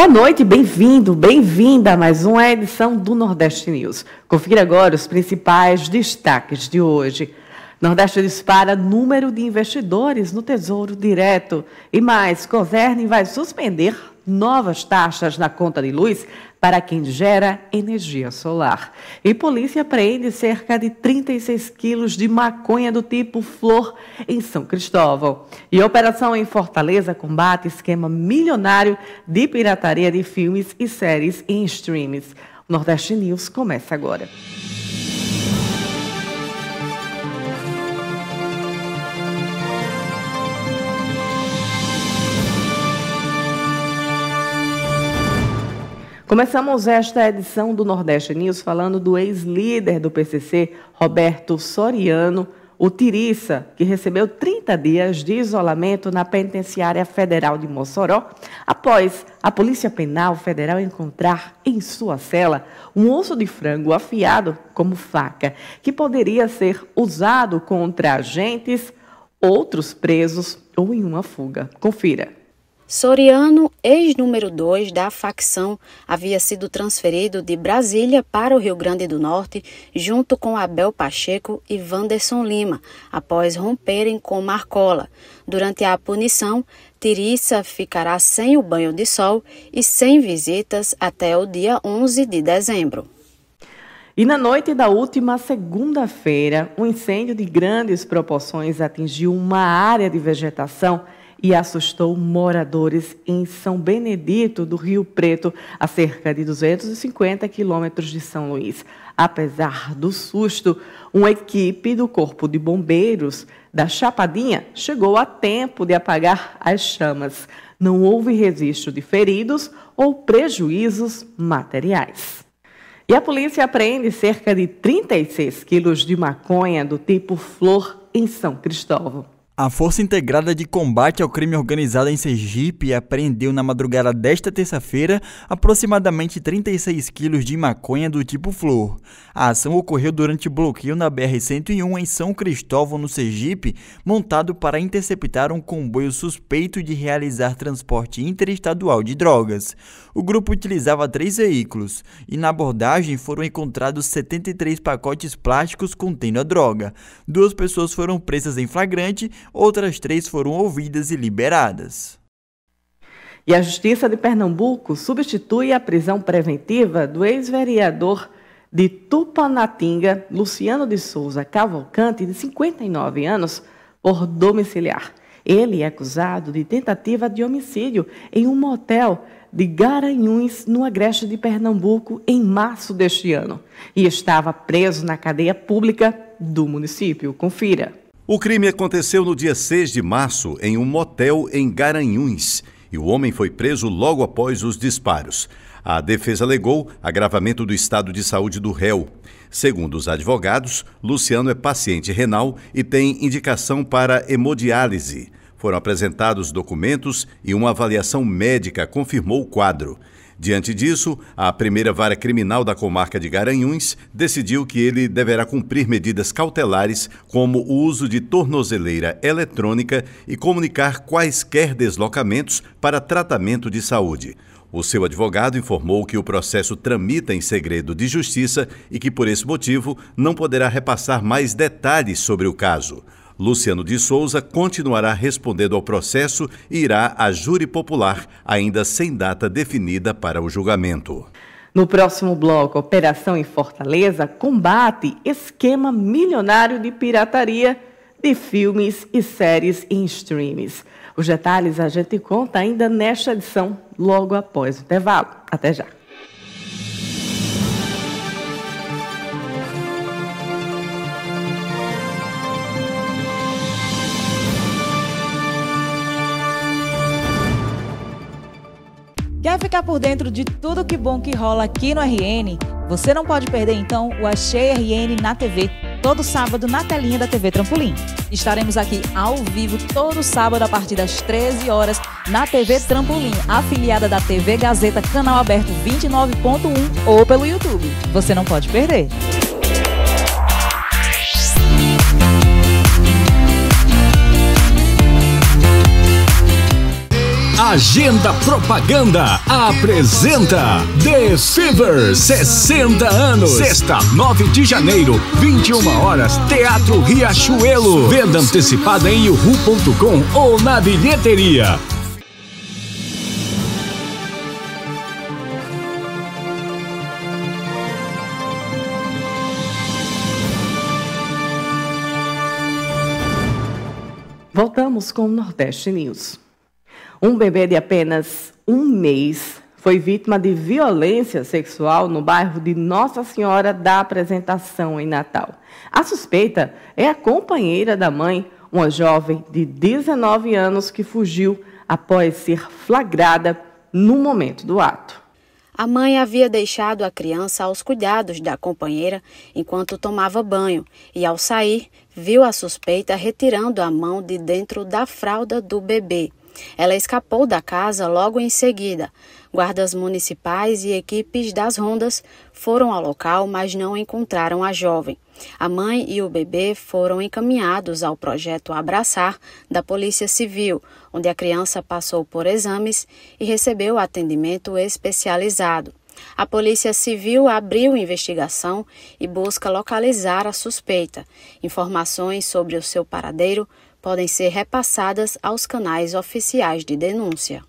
Boa noite, bem-vindo, bem-vinda a mais uma edição do Nordeste News. Confira agora os principais destaques de hoje. Nordeste dispara número de investidores no Tesouro Direto. E mais, governo vai suspender novas taxas na conta de luz para quem gera energia solar. E polícia apreende cerca de 36 quilos de maconha do tipo flor em São Cristóvão. E a operação em Fortaleza combate esquema milionário de pirataria de filmes e séries em streams. O Nordeste News começa agora. Começamos esta edição do Nordeste News falando do ex-líder do PCC, Roberto Soriano, o Tiriça, que recebeu 30 dias de isolamento na Penitenciária Federal de Mossoró, após a Polícia Penal Federal encontrar em sua cela um osso de frango afiado como faca, que poderia ser usado contra agentes, outros presos ou em uma fuga. Confira. Soriano, ex-número 2 da facção, havia sido transferido de Brasília para o Rio Grande do Norte, junto com Abel Pacheco e Wanderson Lima, após romperem com Marcola. Durante a punição, Tiriça ficará sem o banho de sol e sem visitas até o dia 11 de dezembro. E na noite da última segunda-feira, um incêndio de grandes proporções atingiu uma área de vegetação e assustou moradores em São Benedito do Rio Preto, a cerca de 250 quilômetros de São Luís. Apesar do susto, uma equipe do Corpo de Bombeiros da Chapadinha chegou a tempo de apagar as chamas. Não houve registro de feridos ou prejuízos materiais. E a polícia apreende cerca de 36 quilos de maconha do tipo flor em São Cristóvão. A Força Integrada de Combate ao Crime Organizado em Sergipe apreendeu na madrugada desta terça-feira aproximadamente 36 quilos de maconha do tipo flor. A ação ocorreu durante bloqueio na BR-101 em São Cristóvão, no Sergipe, montado para interceptar um comboio suspeito de realizar transporte interestadual de drogas. O grupo utilizava 3 veículos e na abordagem foram encontrados 73 pacotes plásticos contendo a droga. 2 pessoas foram presas em flagrante, outras 3 foram ouvidas e liberadas. E a Justiça de Pernambuco substitui a prisão preventiva do ex-vereador de Tupanatinga, Luciano de Souza Cavalcante, de 59 anos, por domiciliar. Ele é acusado de tentativa de homicídio em um motel de Garanhuns, no Agreste de Pernambuco, em março deste ano, e estava preso na cadeia pública do município. Confira. O crime aconteceu no dia 6 de março em um motel em Garanhuns e o homem foi preso logo após os disparos. A defesa alegou agravamento do estado de saúde do réu. Segundo os advogados, Luciano é paciente renal e tem indicação para hemodiálise. Foram apresentados documentos e uma avaliação médica confirmou o quadro. Diante disso, a primeira vara criminal da comarca de Garanhuns decidiu que ele deverá cumprir medidas cautelares como o uso de tornozeleira eletrônica e comunicar quaisquer deslocamentos para tratamento de saúde. O seu advogado informou que o processo tramita em segredo de justiça e que, por esse motivo, não poderá repassar mais detalhes sobre o caso. Luciano de Souza continuará respondendo ao processo e irá à júri popular, ainda sem data definida para o julgamento. No próximo bloco, Operação em Fortaleza combate esquema milionário de pirataria de filmes e séries em streams. Os detalhes a gente conta ainda nesta edição, logo após o intervalo. Até já. Quer ficar por dentro de tudo que bom que rola aqui no RN? Você não pode perder, então, o Achei RN na TV, todo sábado na telinha da TV Trampolim. Estaremos aqui ao vivo todo sábado a partir das 13 horas na TV Trampolim, afiliada da TV Gazeta, canal aberto 29.1 ou pelo YouTube. Você não pode perder. Agenda Propaganda apresenta The Fever 60 anos. Sexta, 9 de janeiro, 21 horas, Teatro Riachuelo. Venda antecipada em uhu.com ou na bilheteria. Voltamos com o Nordeste News. Um bebê de apenas 1 mês foi vítima de violência sexual no bairro de Nossa Senhora da Apresentação, em Natal. A suspeita é a companheira da mãe, uma jovem de 19 anos que fugiu após ser flagrada no momento do ato. A mãe havia deixado a criança aos cuidados da companheira enquanto tomava banho e, ao sair, viu a suspeita retirando a mão de dentro da fralda do bebê. Ela escapou da casa logo em seguida. Guardas municipais e equipes das rondas foram ao local, mas não encontraram a jovem. A mãe e o bebê foram encaminhados ao projeto Abraçar da Polícia Civil, onde a criança passou por exames e recebeu atendimento especializado. A Polícia Civil abriu investigação e busca localizar a suspeita. Informações sobre o seu paradeiro podem ser repassadas aos canais oficiais de denúncia.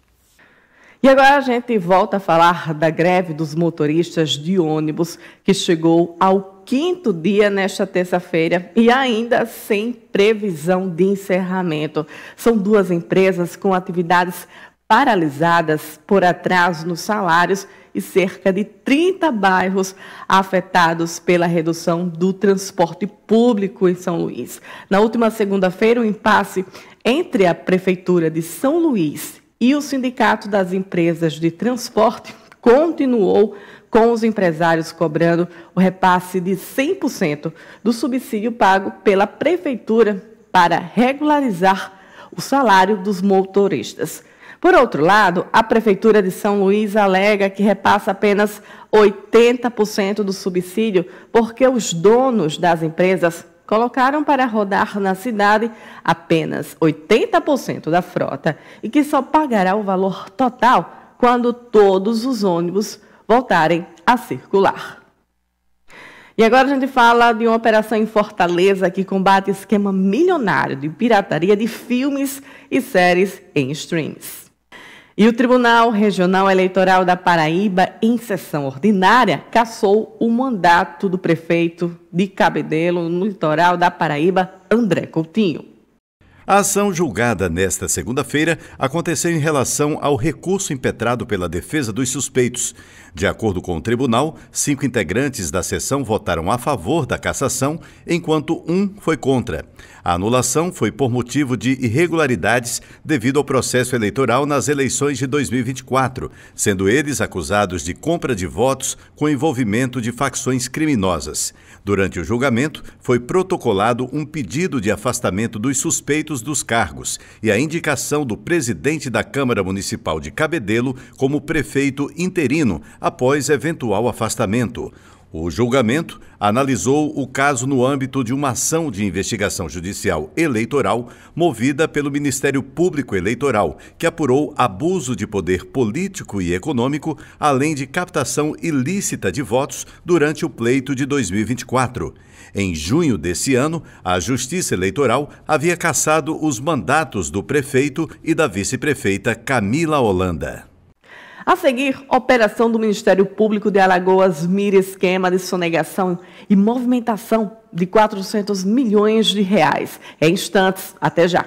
E agora a gente volta a falar da greve dos motoristas de ônibus, que chegou ao 5º dia nesta terça-feira e ainda sem previsão de encerramento. São 2 empresas com atividades paralisadas por atraso nos salários e cerca de 30 bairros afetados pela redução do transporte público em São Luís. Na última segunda-feira, o impasse entre a Prefeitura de São Luís e o Sindicato das Empresas de Transporte continuou, com os empresários cobrando o repasse de 100% do subsídio pago pela Prefeitura para regularizar o salário dos motoristas. Por outro lado, a Prefeitura de São Luís alega que repassa apenas 80% do subsídio porque os donos das empresas colocaram para rodar na cidade apenas 80% da frota e que só pagará o valor total quando todos os ônibus voltarem a circular. E agora a gente fala de uma operação em Fortaleza que combate esquema milionário de pirataria de filmes e séries em streams. E o Tribunal Regional Eleitoral da Paraíba, em sessão ordinária, cassou o mandato do prefeito de Cabedelo, no litoral da Paraíba, André Coutinho. A ação julgada nesta segunda-feira aconteceu em relação ao recurso impetrado pela defesa dos suspeitos. De acordo com o tribunal, 5 integrantes da sessão votaram a favor da cassação, enquanto 1 foi contra. A anulação foi por motivo de irregularidades devido ao processo eleitoral nas eleições de 2024, sendo eles acusados de compra de votos com envolvimento de facções criminosas. Durante o julgamento, foi protocolado um pedido de afastamento dos suspeitos dos cargos e a indicação do presidente da Câmara Municipal de Cabedelo como prefeito interino após eventual afastamento. O julgamento analisou o caso no âmbito de uma ação de investigação judicial eleitoral movida pelo Ministério Público Eleitoral, que apurou abuso de poder político e econômico, além de captação ilícita de votos durante o pleito de 2024. Em junho desse ano, a Justiça Eleitoral havia cassado os mandatos do prefeito e da vice-prefeita Camila Holanda. A seguir, operação do Ministério Público de Alagoas mira esquema de sonegação e movimentação de 400 milhões de reais. Em instantes, até já.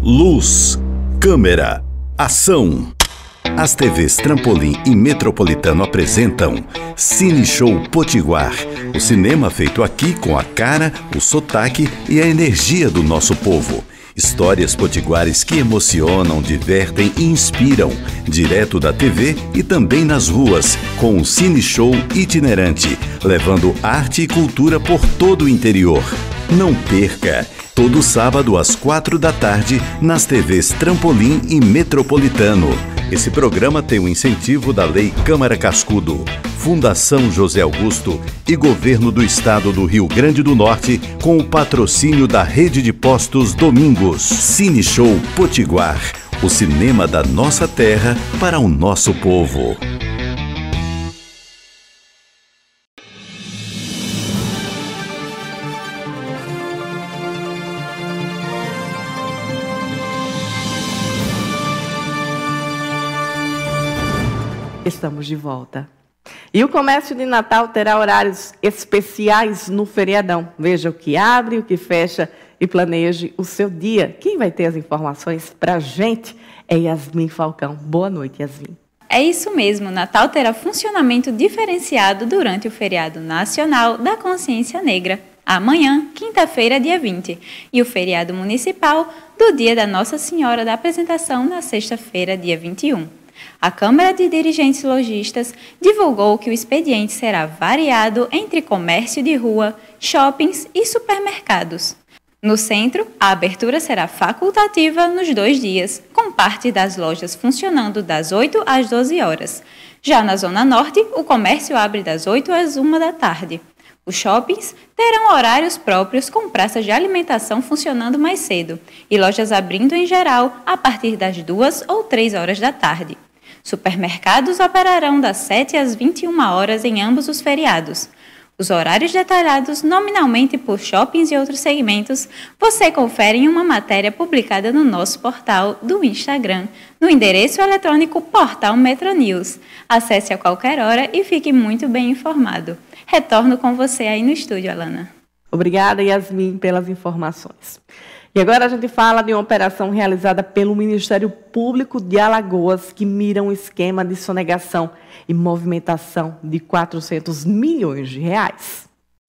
Luz, câmera, ação. As TVs Trampolim e Metropolitano apresentam Cine Show Potiguar, o cinema feito aqui com a cara, o sotaque e a energia do nosso povo. Histórias potiguares que emocionam, divertem e inspiram, direto da TV e também nas ruas, com o Cine Show itinerante, levando arte e cultura por todo o interior. Não perca! Todo sábado às 4 da tarde, nas TVs Trampolim e Metropolitano. Esse programa tem o incentivo da Lei Câmara Cascudo, Fundação José Augusto e Governo do Estado do Rio Grande do Norte, com o patrocínio da Rede de Postos Domingos. Cine Show Potiguar, o cinema da nossa terra para o nosso povo. Estamos de volta. E o comércio de Natal terá horários especiais no feriadão. Veja o que abre, o que fecha e planeje o seu dia. Quem vai ter as informações para a gente é Yasmin Falcão. Boa noite, Yasmin. É isso mesmo, Natal terá funcionamento diferenciado durante o feriado nacional da Consciência Negra, amanhã, quinta-feira, dia 20, e o feriado municipal do dia da Nossa Senhora da Apresentação na sexta-feira, dia 21. A Câmara de Dirigentes Lojistas divulgou que o expediente será variado entre comércio de rua, shoppings e supermercados. No centro, a abertura será facultativa nos 2 dias, com parte das lojas funcionando das 8 às 12 horas. Já na Zona Norte, o comércio abre das 8 às 1 da tarde. Os shoppings terão horários próprios com praças de alimentação funcionando mais cedo e lojas abrindo em geral a partir das 2 ou 3 horas da tarde. Supermercados operarão das 7 às 21 horas em ambos os feriados. Os horários detalhados nominalmente por shoppings e outros segmentos você confere em uma matéria publicada no nosso portal do Instagram, no endereço eletrônico Portal Metronews. Acesse a qualquer hora e fique muito bem informado. Retorno com você aí no estúdio, Alana. Obrigada, Yasmin, pelas informações. E agora a gente fala de uma operação realizada pelo Ministério Público de Alagoas, que mira um esquema de sonegação e movimentação de R$400 milhões.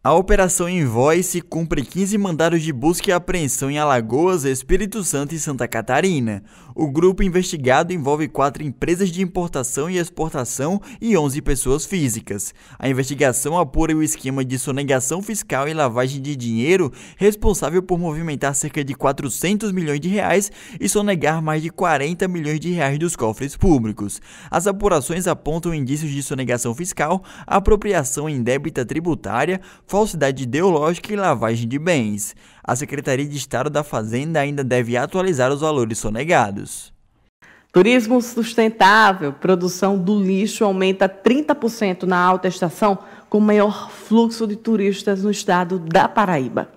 A Operação Invoice cumpre 15 mandados de busca e apreensão em Alagoas, Espírito Santo e Santa Catarina. O grupo investigado envolve 4 empresas de importação e exportação e 11 pessoas físicas. A investigação apura o esquema de sonegação fiscal e lavagem de dinheiro responsável por movimentar cerca de R$400 milhões e sonegar mais de R$40 milhões dos cofres públicos. As apurações apontam indícios de sonegação fiscal, apropriação indébita tributária, falsidade ideológica e lavagem de bens. A Secretaria de Estado da Fazenda ainda deve atualizar os valores sonegados. Turismo sustentável, produção do lixo aumenta 30% na alta estação, com maior fluxo de turistas no estado da Paraíba.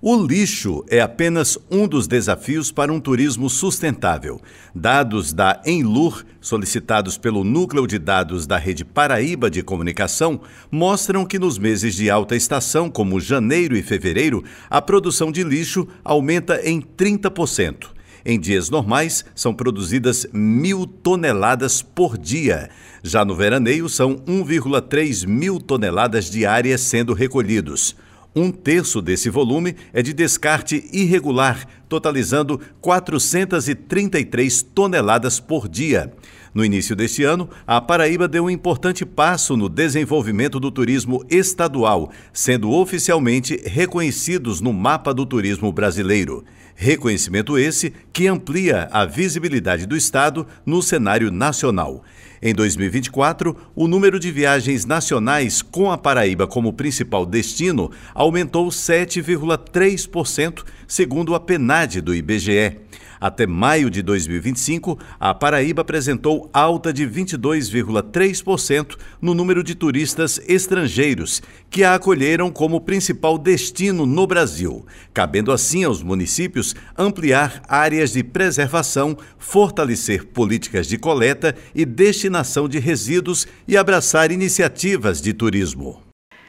O lixo é apenas um dos desafios para um turismo sustentável. Dados da Enlur, solicitados pelo Núcleo de Dados da Rede Paraíba de Comunicação, mostram que nos meses de alta estação, como janeiro e fevereiro, a produção de lixo aumenta em 30%. Em dias normais, são produzidas 1.000 toneladas por dia. Já no veraneio, são 1,3 mil toneladas diárias sendo recolhidos. 1/3 desse volume é de descarte irregular, totalizando 433 toneladas por dia. No início deste ano, a Paraíba deu um importante passo no desenvolvimento do turismo estadual, sendo oficialmente reconhecidos no mapa do turismo brasileiro. Reconhecimento esse que amplia a visibilidade do estado no cenário nacional. Em 2024, o número de viagens nacionais com a Paraíba como principal destino aumentou 7,3%, segundo a PNAD do IBGE. Até maio de 2025, a Paraíba apresentou alta de 22,3% no número de turistas estrangeiros, que a acolheram como principal destino no Brasil, cabendo assim aos municípios ampliar áreas de preservação, fortalecer políticas de coleta e destinação de resíduos e abraçar iniciativas de turismo.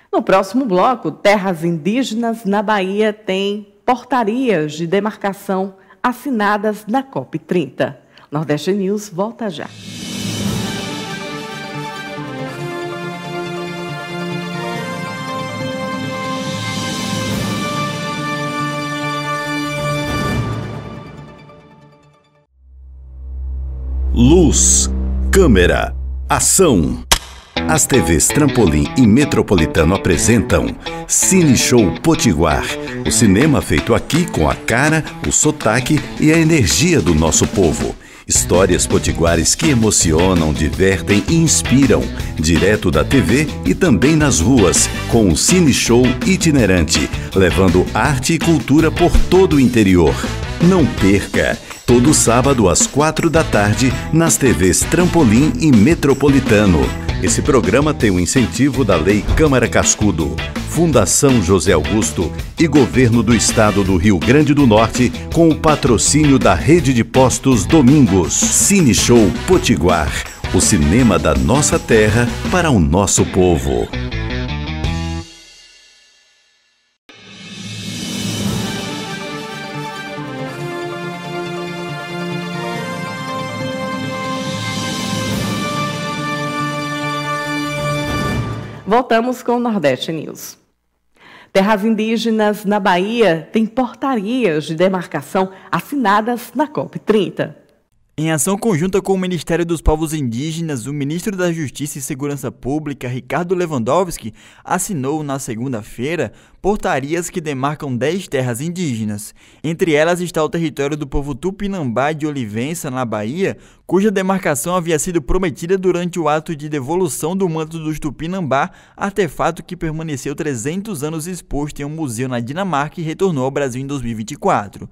No próximo bloco, terras indígenas na Bahia têm portarias de demarcação assinadas na COP30. Nordeste News volta já. Luz, câmera, ação. As TVs Trampolim e Metropolitano apresentam Cine Show Potiguar, o cinema feito aqui com a cara, o sotaque e a energia do nosso povo. Histórias potiguares que emocionam, divertem e inspiram, direto da TV e também nas ruas, com um cine show itinerante, levando arte e cultura por todo o interior. Não perca! Todo sábado às 4 da tarde, nas TVs Trampolim e Metropolitano. Esse programa tem o incentivo da Lei Câmara Cascudo, Fundação José Augusto e Governo do Estado do Rio Grande do Norte, com o patrocínio da Rede de Postos Domingos. Cine Show Potiguar, o cinema da nossa terra para o nosso povo. Voltamos com o Nordeste News. Terras indígenas na Bahia têm portarias de demarcação assinadas na COP30. Em ação conjunta com o Ministério dos Povos Indígenas, o ministro da Justiça e Segurança Pública, Ricardo Lewandowski, assinou na segunda-feira portarias que demarcam 10 terras indígenas. Entre elas está o território do povo Tupinambá de Olivença, na Bahia, cuja demarcação havia sido prometida durante o ato de devolução do manto dos Tupinambá, artefato que permaneceu 300 anos exposto em um museu na Dinamarca e retornou ao Brasil em 2024.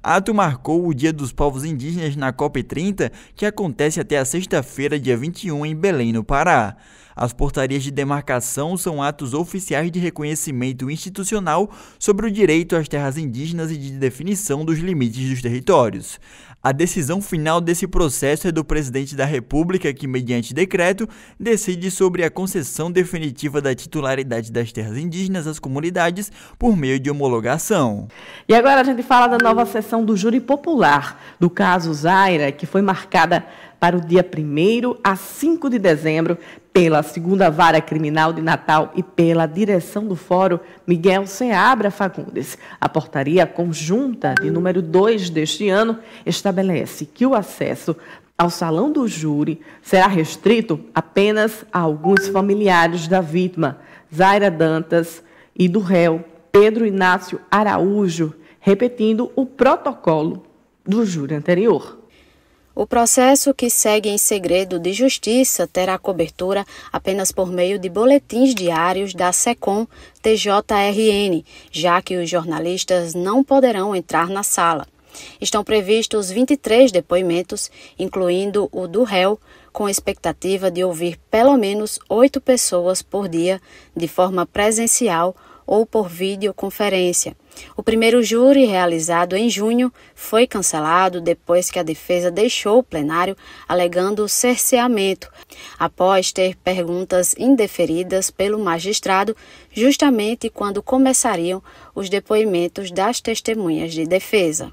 Ato marcou o Dia dos Povos Indígenas na COP30, que acontece até a sexta-feira, dia 21, em Belém, no Pará. As portarias de demarcação são atos oficiais de reconhecimento institucional sobre o direito às terras indígenas e de definição dos limites dos territórios. A decisão final desse processo é do presidente da República, que, mediante decreto, decide sobre a concessão definitiva da titularidade das terras indígenas às comunidades por meio de homologação. E agora a gente fala da nova sessão do Júri Popular do caso Zaira, que foi marcada para o dia 1º a 5 de dezembro pela 2ª Vara Criminal de Natal e pela direção do Fórum Miguel Seabra Fagundes. A portaria conjunta de número 2 deste ano estabelece que o acesso ao salão do júri será restrito apenas a alguns familiares da vítima, Zaira Dantas, e do réu, Pedro Inácio Araújo, repetindo o protocolo do júri anterior. O processo, que segue em segredo de justiça, terá cobertura apenas por meio de boletins diários da SECOM TJRN, já que os jornalistas não poderão entrar na sala. Estão previstos 23 depoimentos, incluindo o do réu, com expectativa de ouvir pelo menos 8 pessoas por dia, de forma presencial ou por videoconferência. O primeiro júri, realizado em junho, foi cancelado depois que a defesa deixou o plenário alegando cerceamento, após ter perguntas indeferidas pelo magistrado, justamente quando começariam os depoimentos das testemunhas de defesa.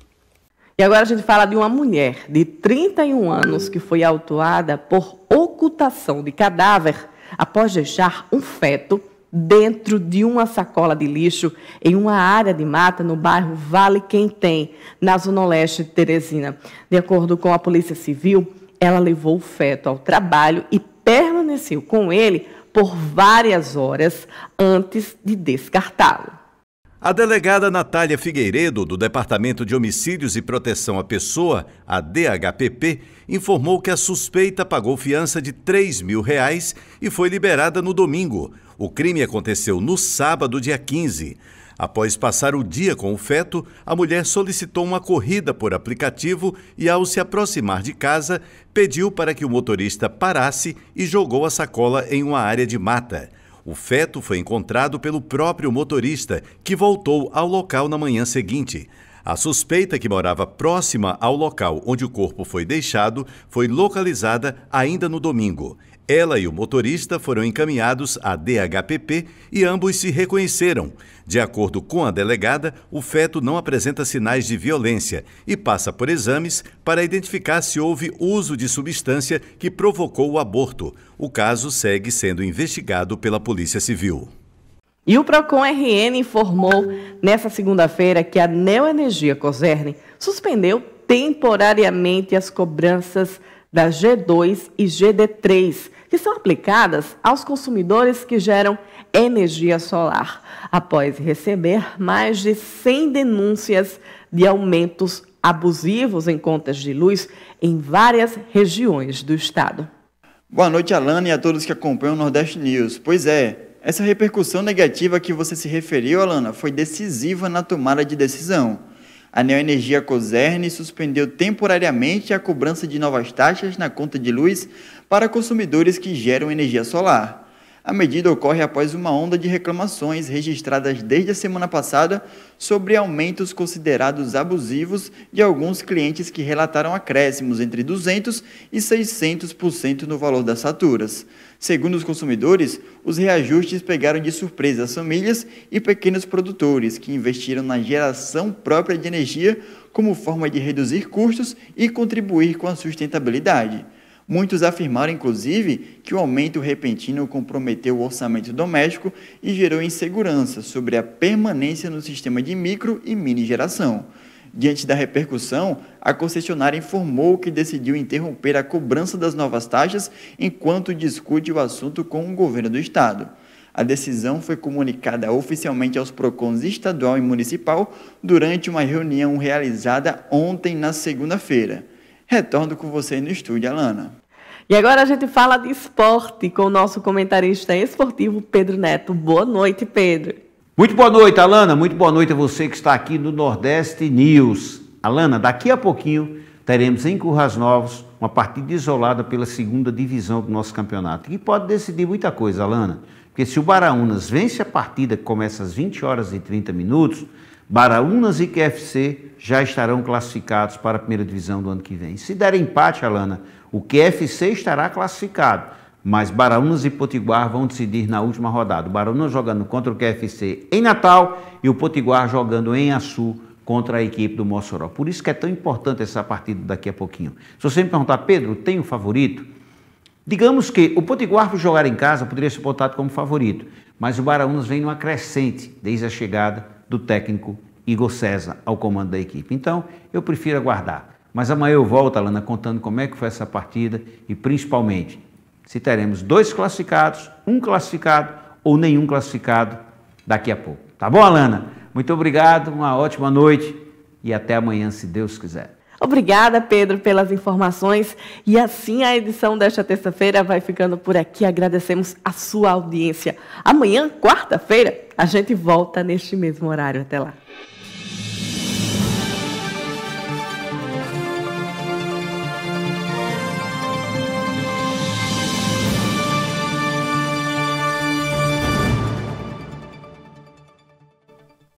E agora a gente fala de uma mulher de 31 anos que foi autuada por ocultação de cadáver após deixar um feto dentro de uma sacola de lixo em uma área de mata no bairro Vale Quem-Tem, na zona leste de Teresina. De acordo com a Polícia Civil, ela levou o feto ao trabalho e permaneceu com ele por várias horas antes de descartá-lo. A delegada Natália Figueiredo, do Departamento de Homicídios e Proteção à Pessoa, a DHPP, informou que a suspeita pagou fiança de R$3.000 e foi liberada no domingo. O crime aconteceu no sábado, dia 15. Após passar o dia com o feto, a mulher solicitou uma corrida por aplicativo e, ao se aproximar de casa, pediu para que o motorista parasse e jogou a sacola em uma área de mata. O feto foi encontrado pelo próprio motorista, que voltou ao local na manhã seguinte. A suspeita, que morava próxima ao local onde o corpo foi deixado, foi localizada ainda no domingo. Ela e o motorista foram encaminhados à DHPP e ambos se reconheceram. De acordo com a delegada, o feto não apresenta sinais de violência e passa por exames para identificar se houve uso de substância que provocou o aborto. O caso segue sendo investigado pela Polícia Civil. E o PROCON-RN informou nesta segunda-feira que a Neoenergia Cosern suspendeu temporariamente as cobranças da G2 e GD3, que são aplicadas aos consumidores que geram energia solar, após receber mais de 100 denúncias de aumentos abusivos em contas de luz em várias regiões do estado. Boa noite, Alana, e a todos que acompanham o Nordeste News. Pois é, essa repercussão negativa que você se referiu, Alana, foi decisiva na tomada de decisão. A Neoenergia Cosern suspendeu temporariamente a cobrança de novas taxas na conta de luz para consumidores que geram energia solar. A medida ocorre após uma onda de reclamações registradas desde a semana passada sobre aumentos considerados abusivos de alguns clientes que relataram acréscimos entre 200% e 600% no valor das faturas. Segundo os consumidores, os reajustes pegaram de surpresa as famílias e pequenos produtores que investiram na geração própria de energia como forma de reduzir custos e contribuir com a sustentabilidade. Muitos afirmaram, inclusive, que o aumento repentino comprometeu o orçamento doméstico e gerou insegurança sobre a permanência no sistema de micro e mini geração. Diante da repercussão, a concessionária informou que decidiu interromper a cobrança das novas taxas enquanto discute o assunto com o governo do estado. A decisão foi comunicada oficialmente aos PROCONs estadual e municipal durante uma reunião realizada ontem, na segunda-feira. Retorno com você no estúdio, Alana. E agora a gente fala de esporte com o nosso comentarista esportivo, Pedro Neto. Boa noite, Pedro. Muito boa noite, Alana. Muito boa noite a você que está aqui no Nordeste News. Alana, daqui a pouquinho teremos em Currais Novos uma partida isolada pela segunda divisão do nosso campeonato, que pode decidir muita coisa, Alana. Porque se o Baraunas vence a partida que começa às 20 horas e 30 minutos, Baraunas e QFC já estarão classificados para a primeira divisão do ano que vem. Se der empate, Alana, o QFC estará classificado, mas Baraunas e Potiguar vão decidir na última rodada. O Baraunas jogando contra o QFC em Natal e o Potiguar jogando em Açu contra a equipe do Mossoró. Por isso que é tão importante essa partida daqui a pouquinho. Se você me perguntar, Pedro, tem um favorito? Digamos que o Potiguar, por jogar em casa, poderia ser botado como favorito, mas o Baraunas vem numa crescente desde a chegada do técnico Igor César ao comando da equipe. Então, eu prefiro aguardar. Mas amanhã eu volto, Alana, contando como é que foi essa partida e, principalmente, se teremos 2 classificados, 1 classificado ou nenhum classificado daqui a pouco. Tá bom, Alana? Muito obrigado, uma ótima noite e até amanhã, se Deus quiser. Obrigada, Pedro, pelas informações. E assim a edição desta terça-feira vai ficando por aqui. Agradecemos a sua audiência. Amanhã, quarta-feira, a gente volta neste mesmo horário. Até lá.